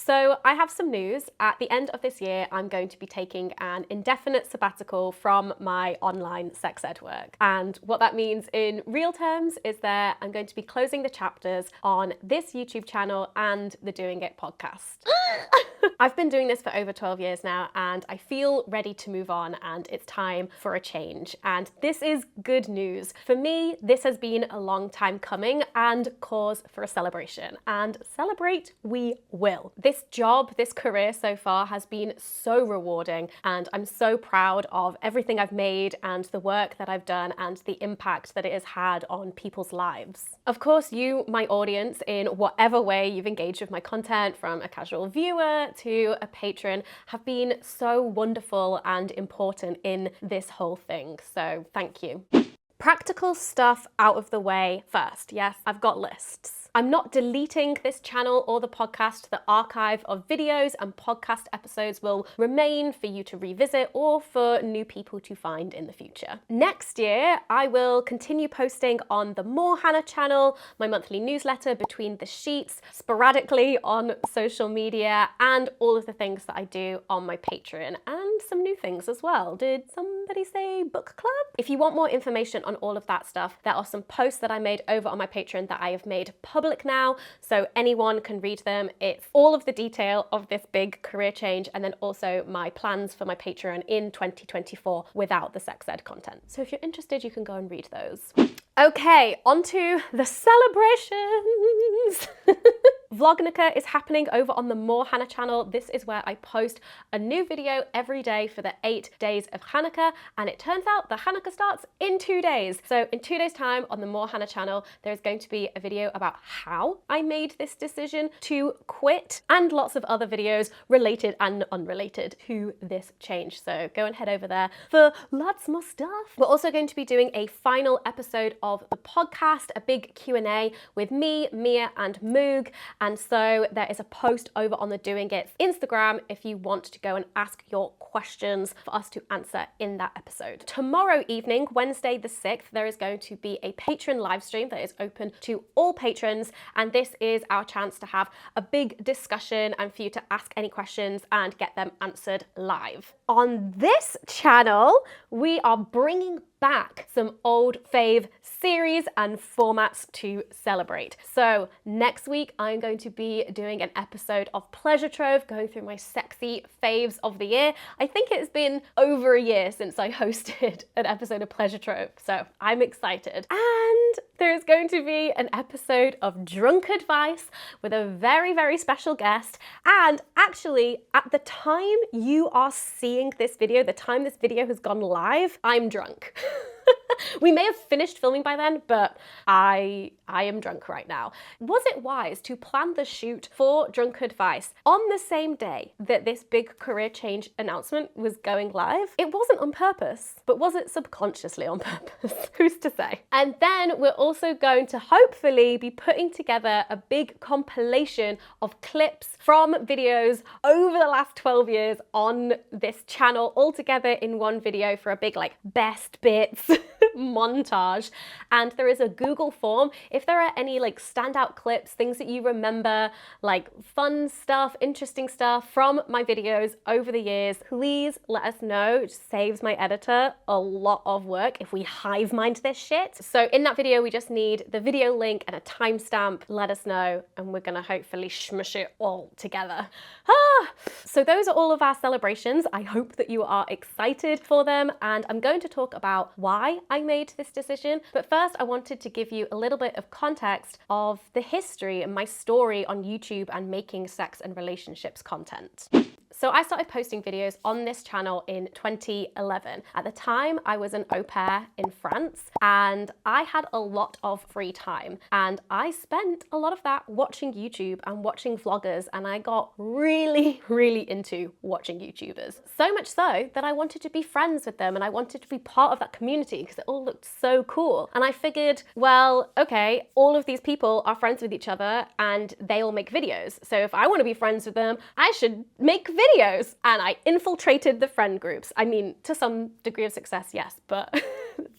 So I have some news. At the end of this year, I'm going to be taking an indefinite sabbatical from my online sex ed work. And what that means in real terms is that I'm going to be closing the chapters on this YouTube channel and the Doing It podcast. I've been doing this for over 12 years now, and I feel ready to move on, and it's time for a change. And this is good news. For me, this has been a long time coming and cause for a celebration. And celebrate we will. This job, this career so far has been so rewarding, and I'm so proud of everything I've made and the work that I've done and the impact that it has had on people's lives. Of course, you, my audience, in whatever way you've engaged with my content, from a casual viewer to a patron, have been so wonderful and important in this whole thing. So thank you. Practical stuff out of the way first. Yes, I've got lists. I'm not deleting this channel or the podcast. The archive of videos and podcast episodes will remain for you to revisit or for new people to find in the future. Next year, I will continue posting on the More Hannah channel, my monthly newsletter Between the Sheets, sporadically on social media, and all of the things that I do on my Patreon, and some new things as well. Did somebody say book club? If you want more information on all of that stuff, there are some posts that I made over on my Patreon that I have made public now, so anyone can read them. It's all of the detail of this big career change, and then also my plans for my Patreon in 2024 without the sex ed content. So if you're interested, you can go and read those. Okay, on to the celebrations. Vlognica is happening over on the More Hannah channel. This is where I post a new video every day for the 8 days of Hanukkah, and it turns out that Hanukkah starts in 2 days. So in 2 days' time on the More Hannah channel, there is going to be a video about how I made this decision to quit, and lots of other videos related and unrelated to this change. So go and head over there for lots more stuff. We're also going to be doing a final episode of the podcast, a big Q&A with me, Mia, and Moog. And so there is a post over on the Doing It Instagram if you want to go and ask your questions for us to answer in that episode. Tomorrow evening, Wednesday the 6th, there is going to be a Patreon live stream that is open to all patrons. And this is our chance to have a big discussion and for you to ask any questions and get them answered live. On this channel, we are bringing back some old fave series and formats to celebrate. So next week, I'm going to be doing an episode of Pleasure Trove, going through my sexy faves of the year. I think it's been over a year since I hosted an episode of Pleasure Trove, so I'm excited. And there's going to be an episode of Drunk Advice with a very, very special guest. And actually, at the time you are seeing this video, the time this video has gone live, I'm drunk. We may have finished filming by then, but I am drunk right now. Was it wise to plan the shoot for Drunk Advice on the same day that this big career change announcement was going live? It wasn't on purpose, but was it subconsciously on purpose? Who's to say? And then we're also going to hopefully be putting together a big compilation of clips from videos over the last 12 years on this channel, all together in one video for a big like best bits montage. And there is a Google form. If there are any like standout clips, things that you remember, like fun stuff, interesting stuff from my videos over the years, please let us know. It saves my editor a lot of work if we hive mind this shit. So in that video, we just need the video link and a timestamp. Let us know, and we're gonna hopefully smush it all together. So those are all of our celebrations. I hope that you are excited for them, and I'm going to talk about why I made this decision. But first, I wanted to give you a little bit of context of the history and my story on YouTube and making sex and relationships content. So I started posting videos on this channel in 2011. At the time, I was an au pair in France, and I had a lot of free time. And I spent a lot of that watching YouTube and watching vloggers, and I got really, really into watching YouTubers. So much so that I wanted to be friends with them, and I wanted to be part of that community because it all looked so cool. And I figured, well, okay, all of these people are friends with each other and they all make videos. So if I want to be friends with them, I should make videos. And I infiltrated the friend groups. I mean, to some degree of success, yes, but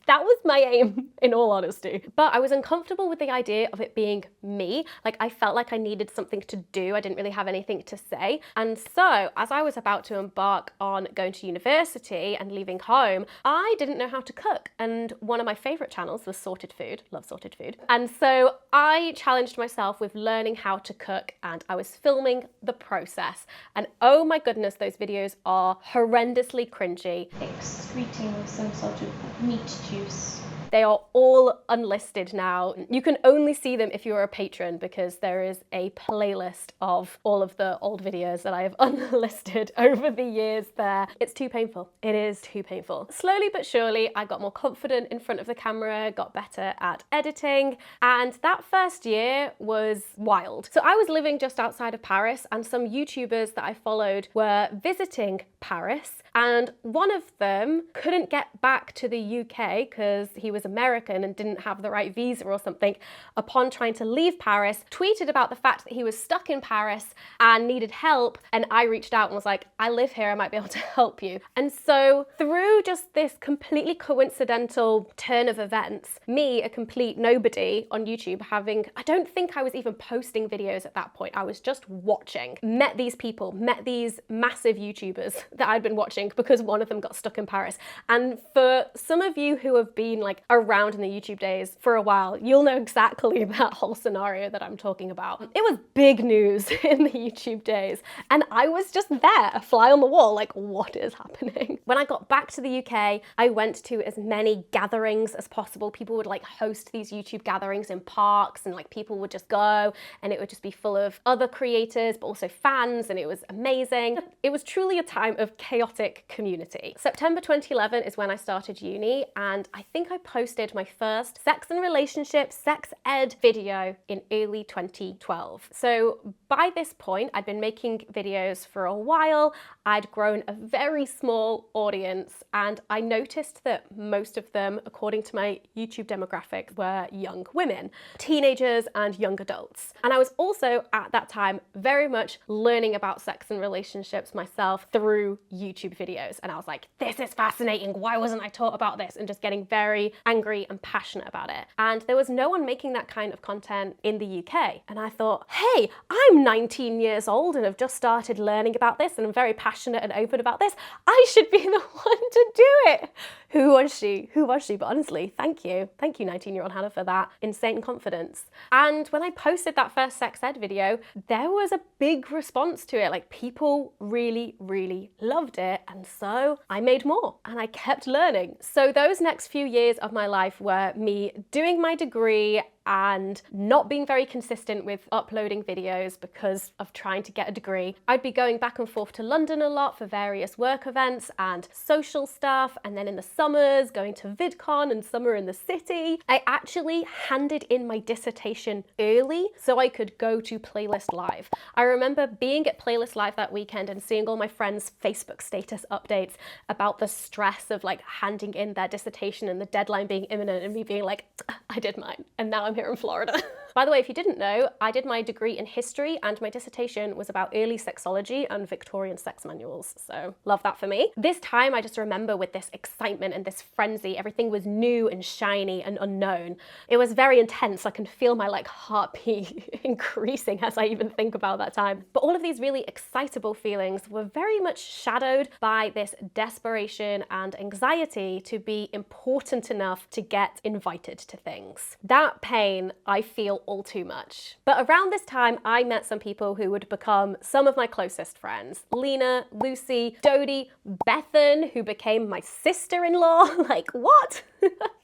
That was my aim, in all honesty. But I was uncomfortable with the idea of it being me. Like, I felt like I needed something to do. I didn't really have anything to say. And so, as I was about to embark on going to university and leaving home, I didn't know how to cook. And one of my favorite channels was Sorted Food. Love Sorted Food. And so I challenged myself with learning how to cook, and I was filming the process. And oh my goodness, those videos are horrendously cringy. Excreting some sort of meat juice. They are all unlisted now. You can only see them if you're a patron, because there is a playlist of all of the old videos that I have unlisted over the years there. It's too painful. It is too painful. Slowly but surely, I got more confident in front of the camera, got better at editing, and that first year was wild. So I was living just outside of Paris, and some YouTubers that I followed were visiting Paris, and one of them couldn't get back to the UK because he was American and didn't have the right visa or something. Upon trying to leave Paris, tweeted about the fact that he was stuck in Paris and needed help, and I reached out and was like, I live here, I might be able to help you. And so through just this completely coincidental turn of events, me, a complete nobody on YouTube, I don't think I was even posting videos at that point, I was just watching, met these people, met these massive YouTubers that I'd been watching because one of them got stuck in Paris. And for some of you who have been like around in the YouTube days for a while, you'll know exactly that whole scenario that I'm talking about. It was big news in the YouTube days, and I was just there, a fly on the wall, like, what is happening? When I got back to the UK, I went to as many gatherings as possible. People would like host these YouTube gatherings in parks, and like people would just go, and it would just be full of other creators, but also fans, and it was amazing. It was truly a time of chaotic community. September 2011 is when I started uni, and I think I posted my first sex and relationship, sex ed video in early 2012. So by this point, I'd been making videos for a while. I'd grown a very small audience, and I noticed that most of them, according to my YouTube demographic, were young women, teenagers and young adults. And I was also at that time very much learning about sex and relationships myself through YouTube videos. And I was like, this is fascinating. Why wasn't I taught about this? And just getting very angry and passionate about it. And there was no one making that kind of content in the UK. And I thought, hey, I'm 19 years old and have just started learning about this, and I'm very passionate and open about this. I should be the one to do it. Who was she? Who was she? But honestly, thank you. Thank you, 19-year-old Hannah, for that insane confidence. And when I posted that first sex ed video, there was a big response to it. Like, people really, really loved it. And so I made more, and I kept learning. So those next few years of my life were me doing my degree and not being very consistent with uploading videos because of trying to get a degree. I'd be going back and forth to London a lot for various work events and social stuff, and then in the summers going to VidCon and Summer in the City. I actually handed in my dissertation early so I could go to Playlist Live. I remember being at Playlist Live that weekend and seeing all my friends' Facebook status updates about the stress of like handing in their dissertation and the deadline being imminent, and me being like, I did mine, and now I'm here in Florida. By the way, if you didn't know, I did my degree in history, and my dissertation was about early sexology and Victorian sex manuals, so love that for me. This time I just remember with this excitement and this frenzy. Everything was new and shiny and unknown. It was very intense. I can feel my like heartbeat increasing as I even think about that time. But all of these really excitable feelings were very much shadowed by this desperation and anxiety to be important enough to get invited to things. That pain I feel all too much. But around this time, I met some people who would become some of my closest friends. Lena, Lucy, Dodie, Bethan, who became my sister-in-law. Like, what?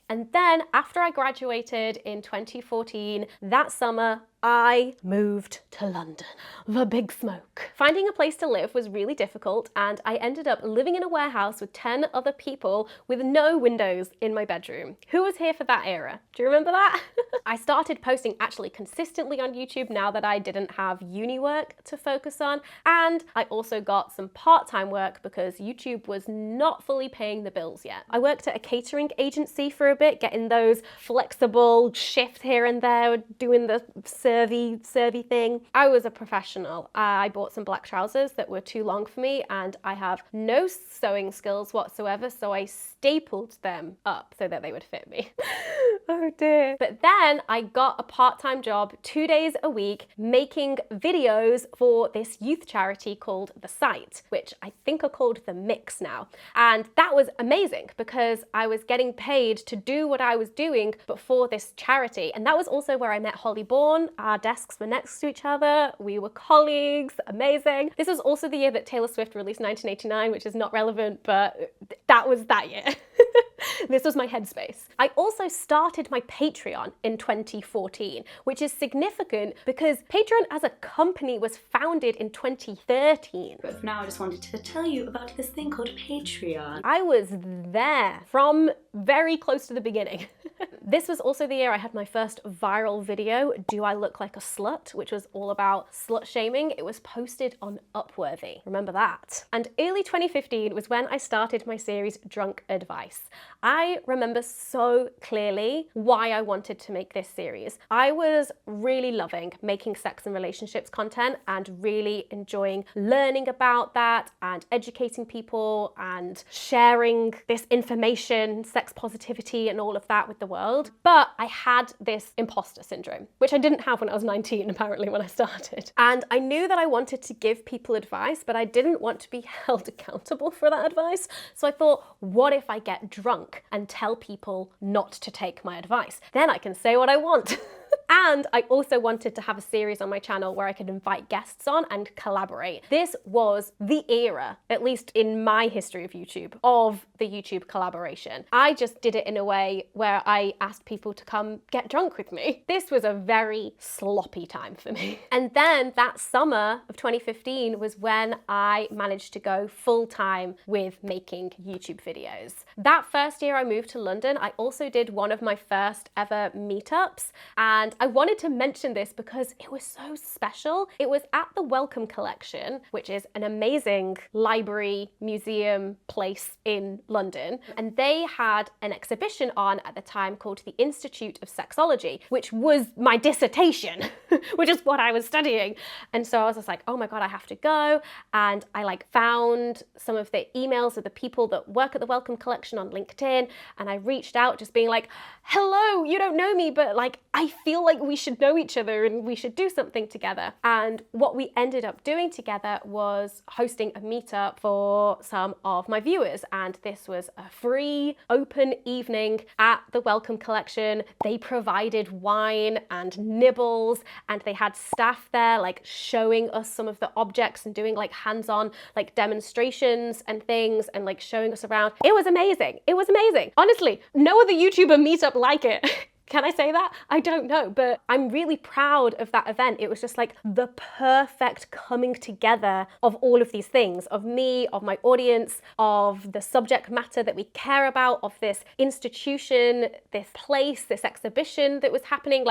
And then after I graduated in 2014, that summer, I moved to London. The big smoke. Finding a place to live was really difficult, and I ended up living in a warehouse with 10 other people with no windows in my bedroom. Who was here for that era? Do you remember that? I started posting actually consistently on YouTube now that I didn't have uni work to focus on, and I also got some part-time work because YouTube was not fully paying the bills yet. I worked at a catering agency for a bit, getting those flexible shifts here and there, doing the servy thing. I was a professional. I bought some black trousers that were too long for me, and I have no sewing skills whatsoever, so I stapled them up so that they would fit me. Oh dear. But then I got a part-time job 2 days a week making videos for this youth charity called The Site, which I think are called The Mix now. And that was amazing because I was getting paid to do what I was doing but for this charity. And that was also where I met Holly Bourne. Our desks were next to each other. We were colleagues. Amazing. This was also the year that Taylor Swift released 1989, which is not relevant, but that was that year. This was my headspace. I also started my Patreon in 2014, which is significant because Patreon as a company was founded in 2013. But for now, I just wanted to tell you about this thing called Patreon. I was there from very close to the beginning. This was also the year I had my first viral video, Do I Look Like a Slut?, which was all about slut shaming. It was posted on Upworthy. Remember that? And early 2015 was when I started my series Drunk Advice. I remember so clearly why I wanted to make this series. I was really loving making sex and relationships content and really enjoying learning about that and educating people and sharing this information, sex positivity and all of that with the world. But I had this imposter syndrome, which I didn't have when I was 19, apparently, when I started. And I knew that I wanted to give people advice, but I didn't want to be held accountable for that advice. So I thought, what if I get drunk and tell people not to take my advice? Then I can say what I want. And I also wanted to have a series on my channel where I could invite guests on and collaborate. This was the era, at least in my history of YouTube, of the YouTube collaboration. I just did it in a way where I asked people to come get drunk with me. This was a very sloppy time for me. And then that summer of 2015 was when I managed to go full time with making YouTube videos. That first year I moved to London, I also did one of my first ever meetups, and I wanted to mention this because it was so special. It was at the Wellcome Collection, which is an amazing library, museum place in London. And they had an exhibition on at the time called the Institute of Sexology, which was my dissertation, which is what I was studying. And so I was just like, oh my God, I have to go. And I found some of the emails of the people that work at the Wellcome Collection on LinkedIn. And I reached out just being like, hello, you don't know me, but I feel like we should know each other and we should do something together. And what we ended up doing together was hosting a meetup for some of my viewers. And this was a free, open evening at the Wellcome Collection. They provided wine and nibbles, and they had staff there showing us some of the objects and doing hands-on demonstrations and things and showing us around. It was amazing. It was amazing. Honestly, no other YouTuber meetup like it. Can I say that? I don't know, but I'm really proud of that event. It was just the perfect coming together of all of these things, of me, of my audience, of the subject matter that we care about, of this institution, this place, this exhibition that was happening.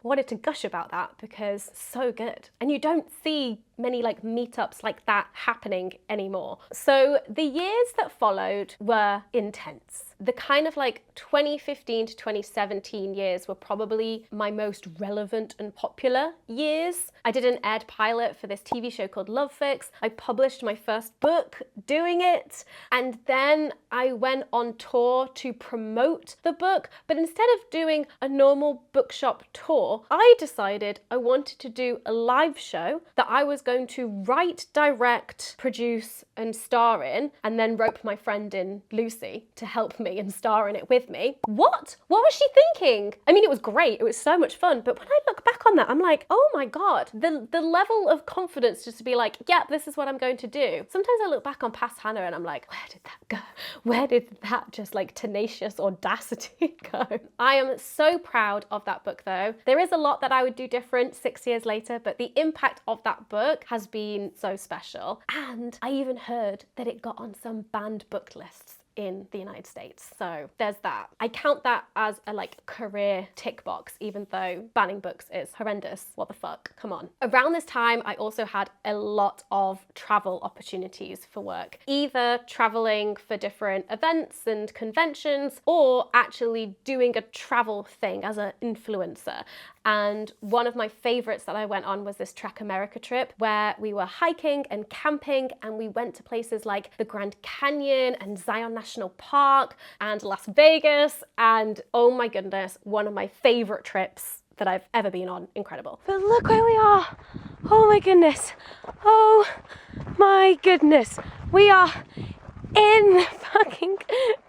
Wanted to gush about that because so good. And you don't see many meetups like that happening anymore. So the years that followed were intense. The kind of 2015 to 2017 years were probably my most relevant and popular years. I did an aired pilot for this TV show called Love Fix. I published my first book doing it. And then I went on tour to promote the book. But instead of doing a normal bookshop tour, I decided I wanted to do a live show that I was going to write, direct, produce, and star in, and then rope my friend in, Lucy, to help me and star in it with me. What was she thinking? I mean, it was great. It was so much fun. But when I look back on that, I'm like, oh my God, the level of confidence just to be like, yeah, this is what I'm going to do. Sometimes I look back on past Hannah and I'm like, where did that go? Where did that just tenacious audacity go? I am so proud of that book though. There is a lot that I would do different 6 years later, but the impact of that book has been so special. And I even heard that it got on some banned book lists. in the United States. So there's that. I count that as a like career tick box, even though banning books is horrendous. What the fuck? Come on. Around this time, I also had a lot of travel opportunities for work, either traveling for different events and conventions or actually doing a travel thing as an influencer. And one of my favorites that I went on was this Trek America trip where we were hiking and camping, and we went to places like the Grand Canyon and Zion National Park and Las Vegas. And oh my goodness, one of my favorite trips that I've ever been on. Incredible. But look where we are. Oh my goodness. Oh my goodness. We are in fucking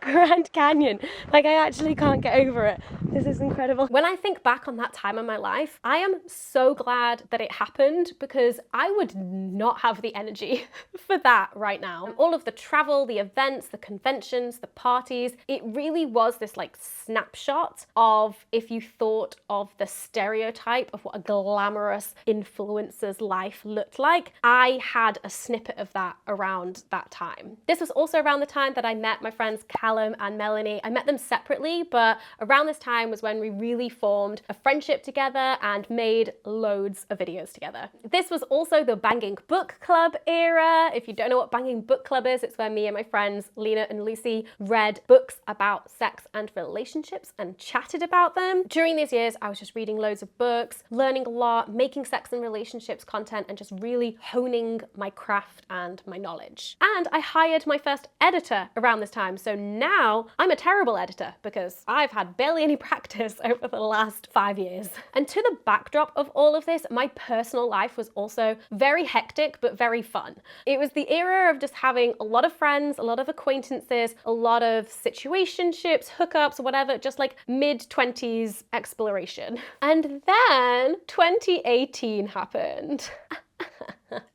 Grand Canyon. Like, I actually can't get over it. This is incredible. When I think back on that time in my life, I am so glad that it happened, because I would not have the energy for that right now. All of the travel, the events, the conventions, the parties, it really was this like snapshot of, if you thought of the stereotype of what a glamorous influencer's life looked like, I had a snippet of that around that time. This was also around the time that I met my friends Callum and Melanie. I met them separately, but around this time was when we really formed a friendship together and made loads of videos together. This was also the Banging Book Club era. If you don't know what Banging Book Club is, it's where me and my friends Lena and Lucy read books about sex and relationships and chatted about them. During these years, I was just reading loads of books, learning a lot, making sex and relationships content, and just really honing my craft and my knowledge. And I hired my first editor around this time. So now I'm a terrible editor because I've had barely any practice over the last 5 years. And to the backdrop of all of this, my personal life was also very hectic, but very fun. It was the era of just having a lot of friends, a lot of acquaintances, a lot of situationships, hookups, whatever, just like mid-20s exploration. And then 2018 happened.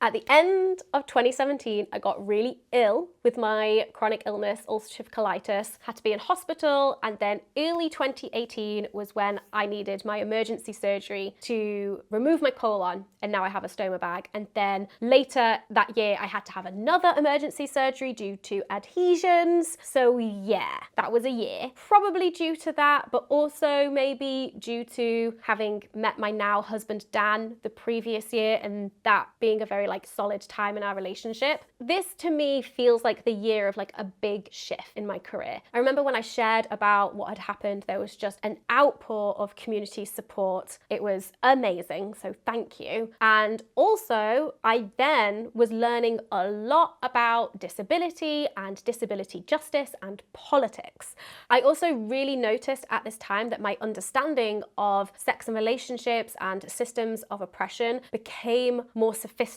At the end of 2017, I got really ill with my chronic illness, ulcerative colitis, had to be in hospital, and then early 2018 was when I needed my emergency surgery to remove my colon, and now I have a stoma bag. And then later that year, I had to have another emergency surgery due to adhesions. So yeah, that was a year. Probably due to that, but also maybe due to having met my now husband Dan the previous year, and that being a very like solid time in our relationship. This to me feels like the year of like a big shift in my career. I remember when I shared about what had happened, there was just an outpour of community support. It was amazing, so thank you. And also, I then was learning a lot about disability and disability justice and politics. I also really noticed at this time that my understanding of sex and relationships and systems of oppression became more sophisticated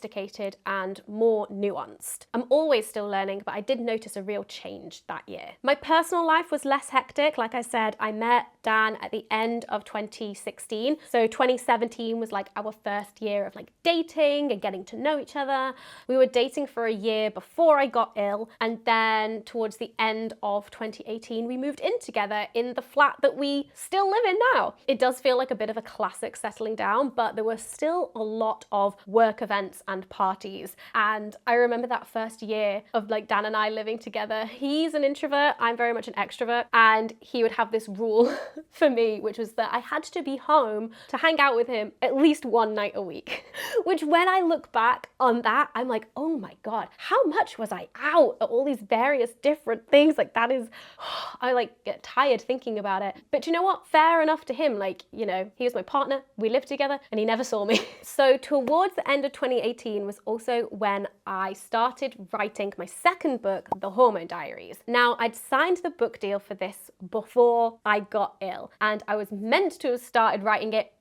and more nuanced. I'm always still learning, but I did notice a real change that year. My personal life was less hectic. Like I said, I met Dan at the end of 2016. So 2017 was like our first year of like dating and getting to know each other. We were dating for a year before I got ill. And then towards the end of 2018, we moved in together in the flat that we still live in now. It does feel like a bit of a classic settling down, but there were still a lot of work events and parties. And I remember that first year of like Dan and I living together. He's an introvert, I'm very much an extrovert, and he would have this rule for me, which was that I had to be home to hang out with him at least one night a week. Which when I look back on that, I'm like, oh my God, how much was I out at all these various different things? Like that is, I like get tired thinking about it. But you know what? Fair enough to him. Like, you know, he was my partner, we lived together, and he never saw me. So towards the end of 2018 was also when I started writing my second book, The Hormone Diaries. Now, I'd signed the book deal for this before I got ill, and I was meant to have started writing it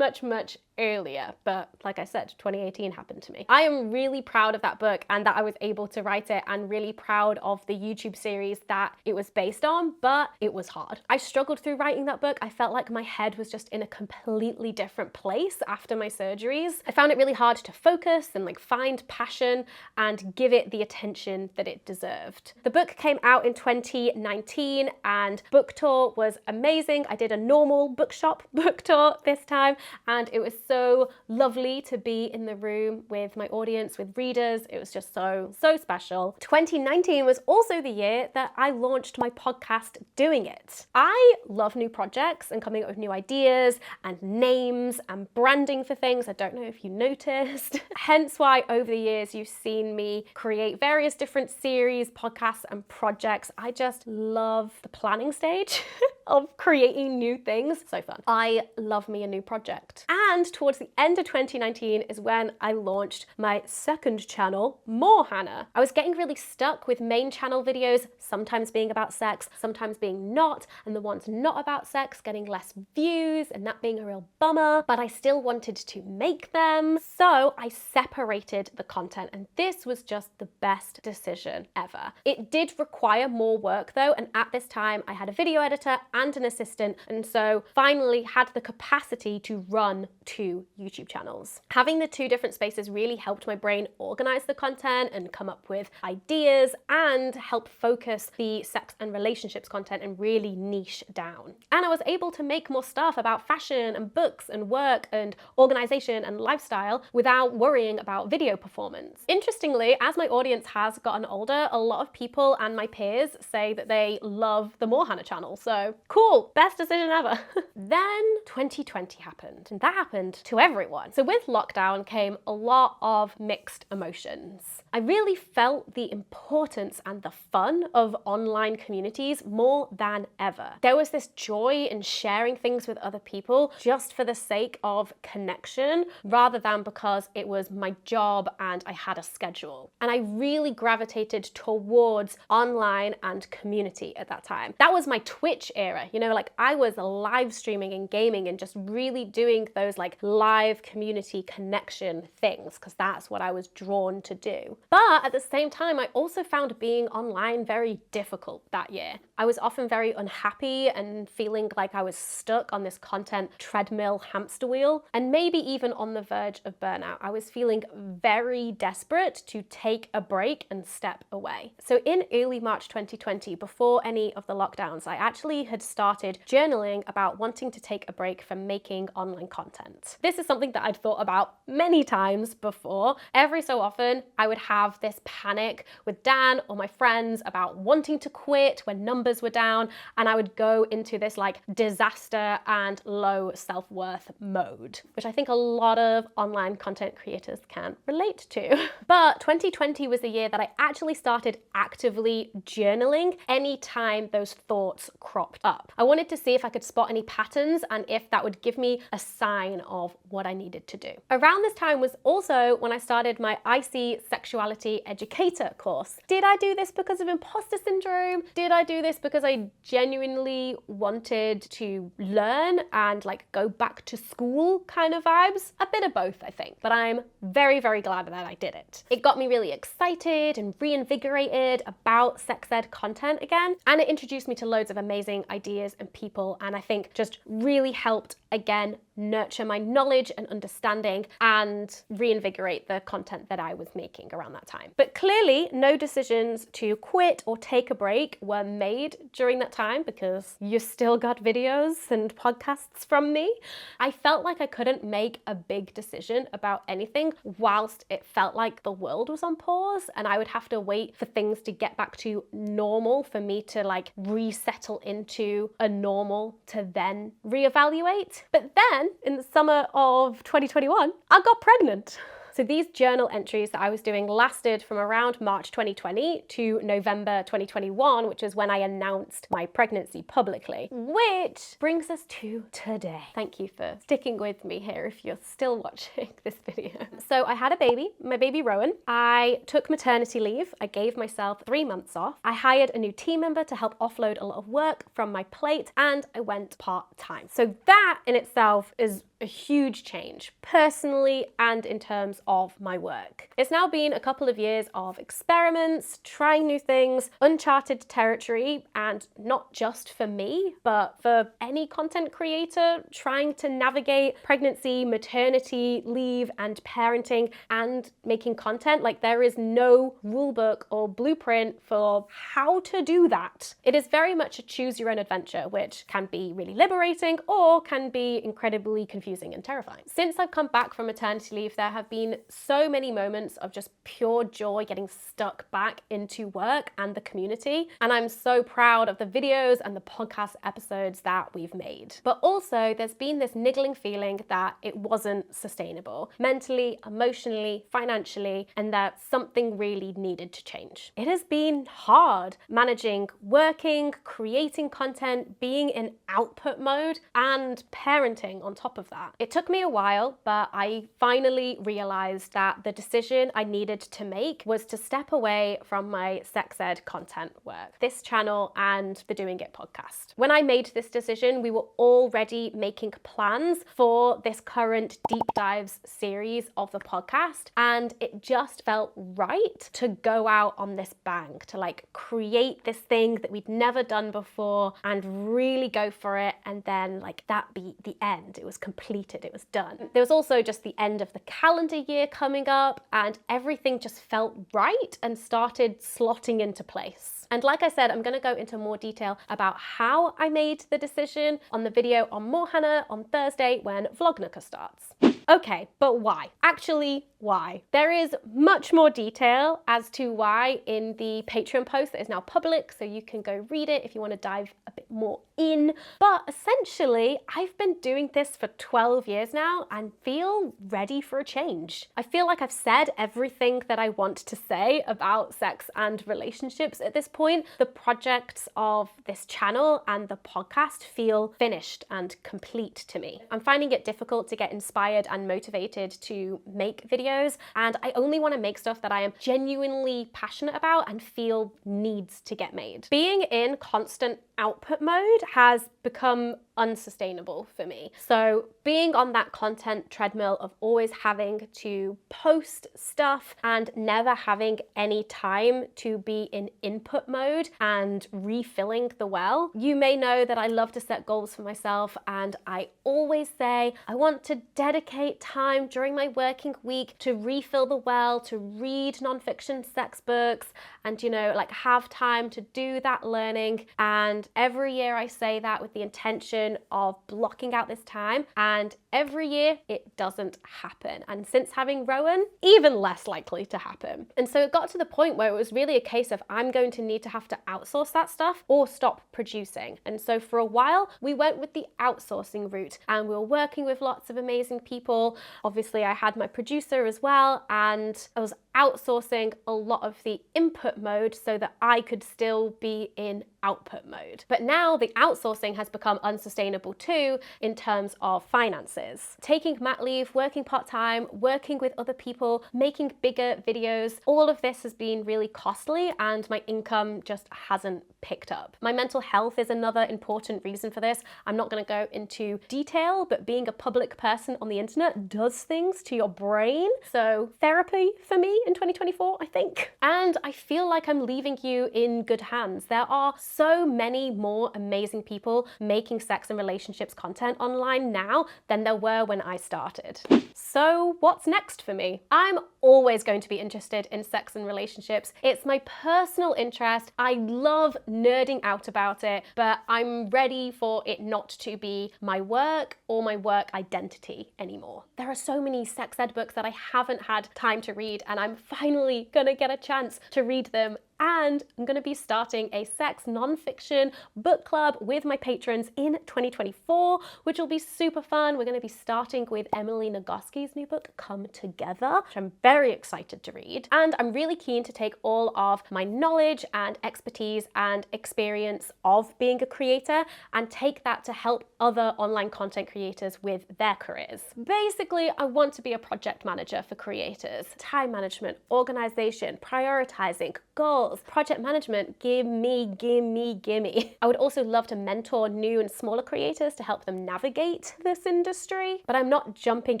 much earlier, but like I said, 2018 happened to me. I am really proud of that book and that I was able to write it, and really proud of the YouTube series that it was based on, but it was hard. I struggled through writing that book. I felt like my head was just in a completely different place after my surgeries. I found it really hard to focus and like find passion and give it the attention that it deserved. The book came out in 2019 and book tour was amazing. I did a normal bookshop book tour this time, and it was so lovely to be in the room with my audience, with readers. It was just so special. 2019 was also the year that I launched my podcast, Doing It. I love new projects and coming up with new ideas and names and branding for things. I don't know if you noticed. Hence why over the years you've seen me create various different series, podcasts and projects. I just love the planning stage of creating new things. So fun. I love me a new project. And towards the end of 2019 is when I launched my second channel, More Hannah. I was getting really stuck with main channel videos, sometimes being about sex, sometimes being not, and the ones not about sex getting less views and that being a real bummer, but I still wanted to make them. So I separated the content, and this was just the best decision ever. It did require more work though, and at this time I had a video editor and an assistant, and so finally had the capacity to run 2 YouTube channels. Having the 2 different spaces really helped my brain organize the content and come up with ideas and help focus the sex and relationships content and really niche down. And I was able to make more stuff about fashion and books and work and organization and lifestyle without worrying about video performance. Interestingly, as my audience has gotten older, a lot of people and my peers say that they love the More Hannah channel. So cool, best decision ever. Then 2020 happened, and that happened to everyone. So with lockdown came a lot of mixed emotions. I really felt the importance and the fun of online communities more than ever. There was this joy in sharing things with other people just for the sake of connection, rather than because it was my job and I had a schedule. And I really gravitated towards online and community at that time. That was my Twitch era, you know, like I was live streaming and gaming and just really doing those like live community connection things, because that's what I was drawn to do. But at the same time, I also found being online very difficult that year. I was often very unhappy and feeling like I was stuck on this content treadmill hamster wheel, and maybe even on the verge of burnout. I was feeling very desperate to take a break and step away. So in early March 2020, before any of the lockdowns, I actually had started journaling about wanting to take a break from making online content. This is something that I'd thought about many times before. Every so often, I would have this panic with Dan or my friends about wanting to quit when numbers were down, and I would go into this like disaster and low self-worth mode, which I think a lot of online content creators can relate to. But 2020 was the year that I actually started actively journaling anytime those thoughts cropped up. I wanted to see if I could spot any patterns and if that would give me a sign of what I needed to do. Around this time was also when I started my IC Sexuality Educator course. Did I do this because of imposter syndrome? Did I do this because I genuinely wanted to learn and like go back to school kind of vibes? A bit of both, I think, but I'm very, very glad that I did it. It got me really excited and reinvigorated about sex ed content again, and it introduced me to loads of amazing ideas and people, and I think just really helped again nurture my knowledge and understanding and reinvigorate the content that I was making around that time. But clearly no decisions to quit or take a break were made during that time, because you still got videos and podcasts from me. I felt like I couldn't make a big decision about anything whilst it felt like the world was on pause, and I would have to wait for things to get back to normal for me to like resettle into a normal to then reevaluate. But then in the summer of 2021, I got pregnant. So these journal entries that I was doing lasted from around March 2020 to November 2021, which is when I announced my pregnancy publicly, which brings us to today. Thank you for sticking with me here if you're still watching this video. So I had a baby, my baby Rowan. I took maternity leave. I gave myself 3 months off. I hired a new team member to help offload a lot of work from my plate, and I went part-time. So that in itself is a huge change, personally and in terms of my work. It's now been a couple of years of experiments, trying new things, uncharted territory, and not just for me, but for any content creator trying to navigate pregnancy, maternity, leave, and parenting, and making content. Like, there is no rule book or blueprint for how to do that. It is very much a choose your own adventure, which can be really liberating or can be incredibly confusing and terrifying. Since I've come back from maternity leave, there have been so many moments of just pure joy getting stuck back into work and the community. And I'm so proud of the videos and the podcast episodes that we've made. But also there's been this niggling feeling that it wasn't sustainable, mentally, emotionally, financially, and that something really needed to change. It has been hard managing working, creating content, being in output mode, and parenting on top of that. It took me a while, but I finally realized that the decision I needed to make was to step away from my sex ed content work, this channel and the Doing It podcast. When I made this decision, we were already making plans for this current deep dives series of the podcast, and it just felt right to go out on this bang, to like create this thing that we'd never done before and really go for it, and then like that be the end. It was completed, it was done. There was also just the end of the calendar year coming up, and everything just felt right and started slotting into place. And like I said, I'm going to go into more detail about how I made the decision on the video on Mohana on Thursday when Vlognica starts. Okay, but why? Actually, why? There is much more detail as to why in the Patreon post that is now public, so you can go read it if you want to dive a bit more in. But essentially, I've been doing this for 12 years now and feel ready for a change. I feel like I've said everything that I want to say about sex and relationships at this point. The projects of this channel and the podcast feel finished and complete to me. I'm finding it difficult to get inspired and motivated to make videos, and I only want to make stuff that I am genuinely passionate about and feel needs to get made. Being in constant output mode has become unsustainable for me. So being on that content treadmill of always having to post stuff and never having any time to be in input mode and refilling the well. You may know that I love to set goals for myself, and I always say I want to dedicate time during my working week to refill the well, to read nonfiction sex books, and like have time to do that learning. And every year I say that with the intention of blocking out this time, and every year it doesn't happen. And since having Rowan, even less likely to happen. And so it got to the point where it was really a case of I'm going to need to have to outsource that stuff or stop producing. And so for a while we went with the outsourcing route, and we were working with lots of amazing people. Obviously I had my producer as well, and I was outsourcing a lot of the input mode so that I could still be in output mode. But now the outsourcing has become unsustainable too in terms of finances. Taking mat leave, working part-time, working with other people, making bigger videos, all of this has been really costly, and my income just hasn't picked up. My mental health is another important reason for this. I'm not going to go into detail, but being a public person on the internet does things to your brain. So therapy for me in 2024, I think. And I feel like I'm leaving you in good hands. There are so many more amazing people making sex and relationships content online now than there were when I started. So what's next for me? I'm always going to be interested in sex and relationships. It's my personal interest. I love nerding out about it, but I'm ready for it not to be my work or my work identity anymore. There are so many sex ed books that I haven't had time to read, and I'm finally gonna get a chance to read them. And I'm going to be starting a sex non-fiction book club with my patrons in 2024, which will be super fun. We're going to be starting with Emily Nagoski's new book, Come Together, which I'm very excited to read. And I'm really keen to take all of my knowledge and expertise and experience of being a creator and take that to help other online content creators with their careers. Basically, I want to be a project manager for creators. Time management, organization, prioritizing, goals, sales, project management, gimme. I would also love to mentor new and smaller creators to help them navigate this industry, but I'm not jumping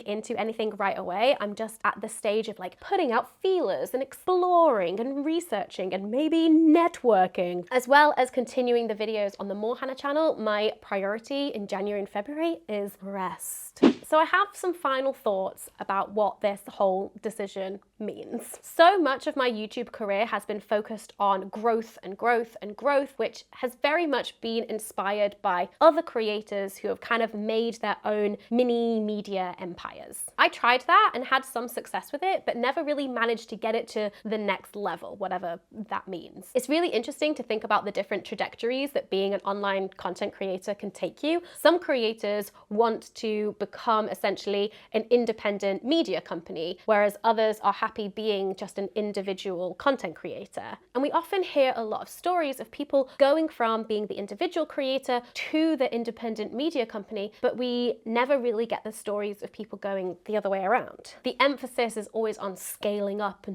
into anything right away. I'm just at the stage of like putting out feelers and exploring and researching and maybe networking, as well as continuing the videos on the More Hannah channel. My priority in January and February is rest. So I have some final thoughts about what this whole decision means. So much of my YouTube career has been focused on growth and growth and growth, which has very much been inspired by other creators who have kind of made their own mini media empires. I tried that and had some success with it, but never really managed to get it to the next level, whatever that means. It's really interesting to think about the different trajectories that being an online content creator can take you. Some creators want to become essentially an independent media company, whereas others are happy being just an individual content creator. And we often hear a lot of stories of people going from being the individual creator to the independent media company, but we never really get the stories of people going the other way around. The emphasis is always on scaling up,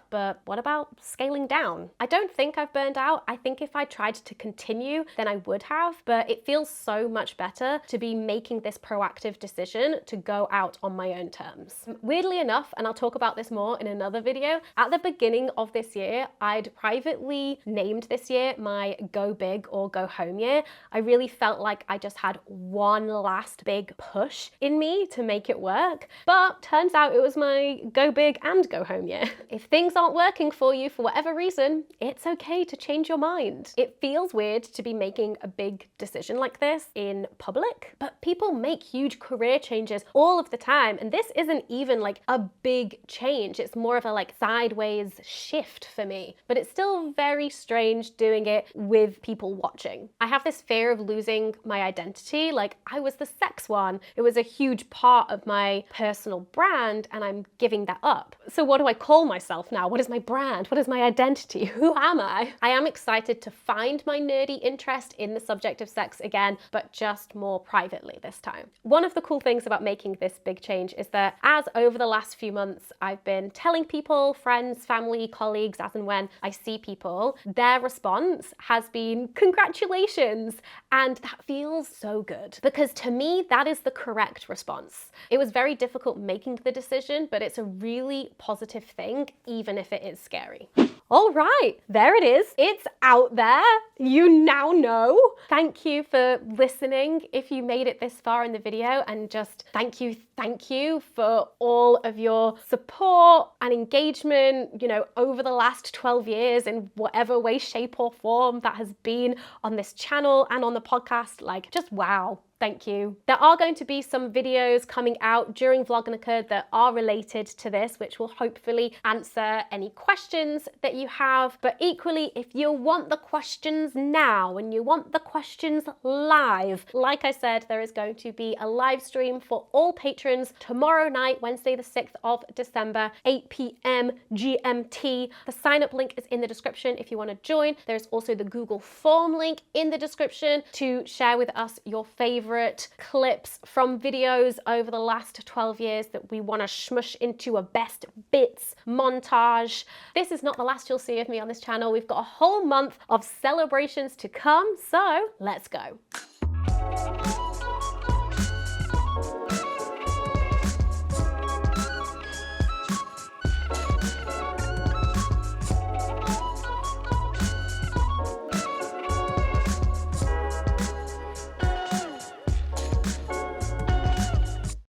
but what about scaling down? I don't think I've burned out. I think if I tried to continue, then I would have, but it feels so much better to be making this proactive decision to go out on my own terms. Weirdly enough, and I'll talk about this more in another video, at the beginning of this year, I'd privately named this year my go big or go home year. I really felt like I just had one last big push in me to make it work, but turns out it was my go big and go home year. If things aren't working for you for whatever reason, it's okay to change your mind. It feels weird to be making a big decision like this in public, but people make huge career changes all of the time, and this isn't even like a big change. It's more of a like sideways shift for me, but it's still very strange doing it with people watching. I have this fear of losing my identity. Like, I was the sex one. It was a huge part of my personal brand, and I'm giving that up. So what do I call myself now? What is my brand? What is my identity? Who am I? I am excited to find my nerdy interest in the subject of sex again, but just more privately this time. One of the cool things about making this big change is that as over the last few months, I've been telling people, friends, family, colleagues, as and when I see people, their response has been congratulations. And that feels so good, because to me, that is the correct response. It was very difficult making the decision, but it's a really positive thing, even if it is scary. All right, there it is. It's out there. You now know. Thank you for listening if you made it this far in the video, and just thank you for all of your support and engagement, you know, over the last 12 years in whatever way, shape or form that has been on this channel and on the podcast. Like, just wow. Thank you. There are going to be some videos coming out during Vlognica that are related to this, which will hopefully answer any questions that you have. But equally, if you want the questions now and you want the questions live, like I said, there is going to be a live stream for all patrons tomorrow night, Wednesday the 6th of December, 8 p.m. GMT. The sign up link is in the description if you want to join. There's also the Google form link in the description to share with us your favorite clips from videos over the last 12 years that we want to smush into a best bits montage. This is not the last you'll see of me on this channel. We've got a whole month of celebrations to come, so let's go.